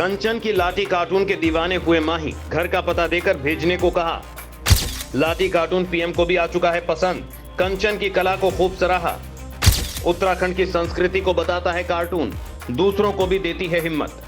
कंचन की लाठी कार्टून के दीवाने हुए माही, घर का पता देकर भेजने को कहा। लाठी कार्टून पीएम को भी आ चुका है पसंद, कंचन की कला को खूब सराहा। उत्तराखंड की संस्कृति को बताता है कार्टून, दूसरों को भी देती है हिम्मत।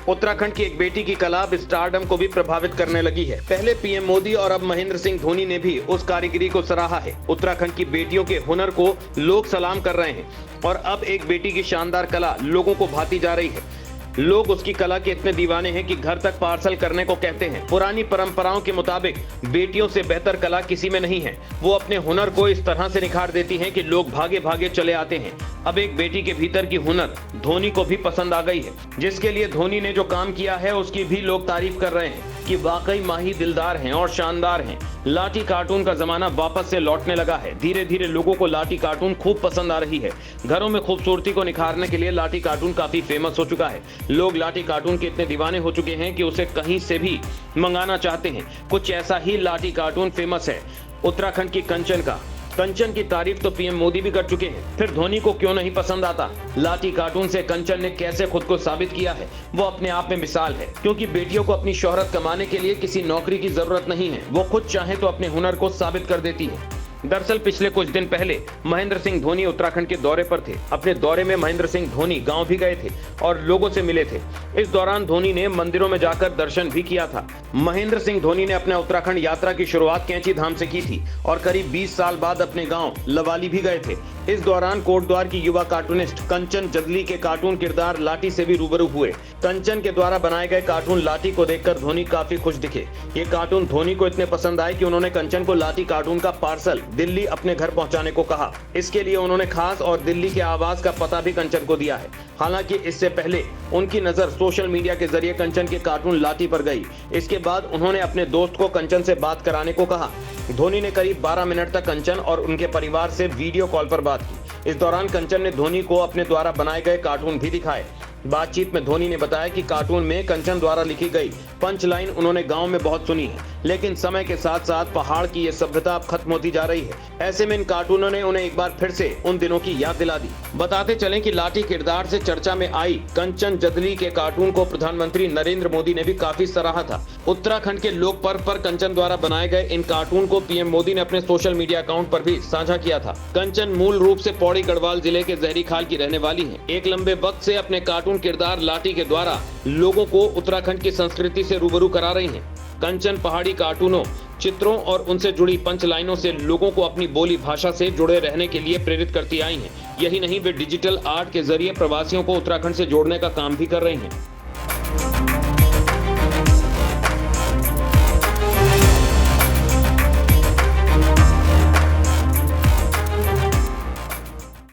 उत्तराखंड की एक बेटी की कला अब स्टारडम को भी प्रभावित करने लगी है। पहले पीएम मोदी और अब महेंद्र सिंह धोनी ने भी उस कारीगरी को सराहा है। उत्तराखंड की बेटियों के हुनर को लोग सलाम कर रहे हैं और अब एक बेटी की शानदार कला लोगों को भाती जा रही है। लोग उसकी कला के इतने दीवाने हैं कि घर तक पार्सल करने को कहते हैं। पुरानी परंपराओं के मुताबिक बेटियों से बेहतर कला किसी में नहीं है। वो अपने हुनर को इस तरह से निखार देती हैं कि लोग भागे भागे चले आते हैं। अब एक बेटी के भीतर की हुनर धोनी को भी पसंद आ गई है। जिसके लिए धोनी ने जो काम किया है उसकी भी लोग तारीफ कर रहे हैं कि वाकई माही दिलदार हैं और शानदार हैं। लाठी कार्टून का जमाना वापस से लौटने लगा है। धीरे धीरे लोगों को लाठी कार्टून खूब पसंद आ रही है। घरों में खूबसूरती को निखारने के लिए लाठी कार्टून काफी फेमस हो चुका है। लोग लाठी कार्टून के इतने दीवाने हो चुके हैं कि उसे कहीं से भी मंगाना चाहते हैं। कुछ ऐसा ही लाठी कार्टून फेमस है उत्तराखंड की कंचन का। कंचन की तारीफ तो पीएम मोदी भी कर चुके हैं, फिर धोनी को क्यों नहीं पसंद आता। लाठी कार्टून से कंचन ने कैसे खुद को साबित किया है वो अपने आप में मिसाल है, क्योंकि बेटियों को अपनी शोहरत कमाने के लिए किसी नौकरी की जरूरत नहीं है। वो खुद चाहे तो अपने हुनर को साबित कर देती है। दरअसल पिछले कुछ दिन पहले महेंद्र सिंह धोनी उत्तराखंड के दौरे पर थे। अपने दौरे में महेंद्र सिंह धोनी गांव भी गए थे और लोगों से मिले थे। इस दौरान धोनी ने मंदिरों में जाकर दर्शन भी किया था। महेंद्र सिंह धोनी ने अपने उत्तराखंड यात्रा की शुरुआत कैंची धाम से की थी और करीब 20 साल बाद अपने गांव लवाली भी गए थे। इस दौरान कोटद्वार की युवा कार्टूनिस्ट कंचन जदली के कार्टून किरदार लाठी से भी रूबरू हुए। कंचन के द्वारा बनाए गए कार्टून लाठी को देखकर धोनी काफी खुश दिखे। ये कार्टून धोनी को इतने पसंद आए कि उन्होंने कंचन को लाठी कार्टून का पार्सल दिल्ली अपने घर पहुंचाने को कहा। इसके लिए उन्होंने खास और दिल्ली के आवास का पता भी कंचन को दिया है। हालांकि इससे पहले उनकी नजर सोशल मीडिया के जरिए कंचन के कार्टून लाठी पर गई। इसके बाद उन्होंने अपने दोस्त को कंचन से बात कराने को कहा। धोनी ने करीब 12 मिनट तक कंचन और उनके परिवार से वीडियो कॉल पर बात की। इस दौरान कंचन ने धोनी को अपने द्वारा बनाए गए कार्टून भी दिखाए। बातचीत में धोनी ने बताया कि कार्टून में कंचन द्वारा लिखी गई पंच लाइन उन्होंने गांव में बहुत सुनी है, लेकिन समय के साथ साथ पहाड़ की ये सभ्यता अब खत्म होती जा रही है। ऐसे में इन कार्टूनों ने उन्हें एक बार फिर से उन दिनों की याद दिला दी। बताते चलें कि लाठी किरदार से चर्चा में आई कंचन जदली के कार्टून को प्रधानमंत्री नरेंद्र मोदी ने भी काफी सराहा था। उत्तराखंड के लोक पर्व पर कंचन द्वारा बनाए गए इन कार्टून को पीएम मोदी ने अपने सोशल मीडिया अकाउंट पर भी साझा किया था। कंचन मूल रूप से पौड़ी गढ़वाल जिले के जहरी खाल की रहने वाली है। एक लंबे वक्त से अपने कार्टून किरदार लाठी के द्वारा लोगों को उत्तराखंड की संस्कृति से रूबरू करा रही हैं। कंचन पहाड़ी कार्टूनों, चित्रों और उनसे जुड़ी पंच लाइनों से लोगों को अपनी बोली भाषा से जुड़े रहने के लिए प्रेरित करती आई हैं। यही नहीं, वे डिजिटल आर्ट के जरिए प्रवासियों को उत्तराखंड से जोड़ने का काम भी कर रही हैं।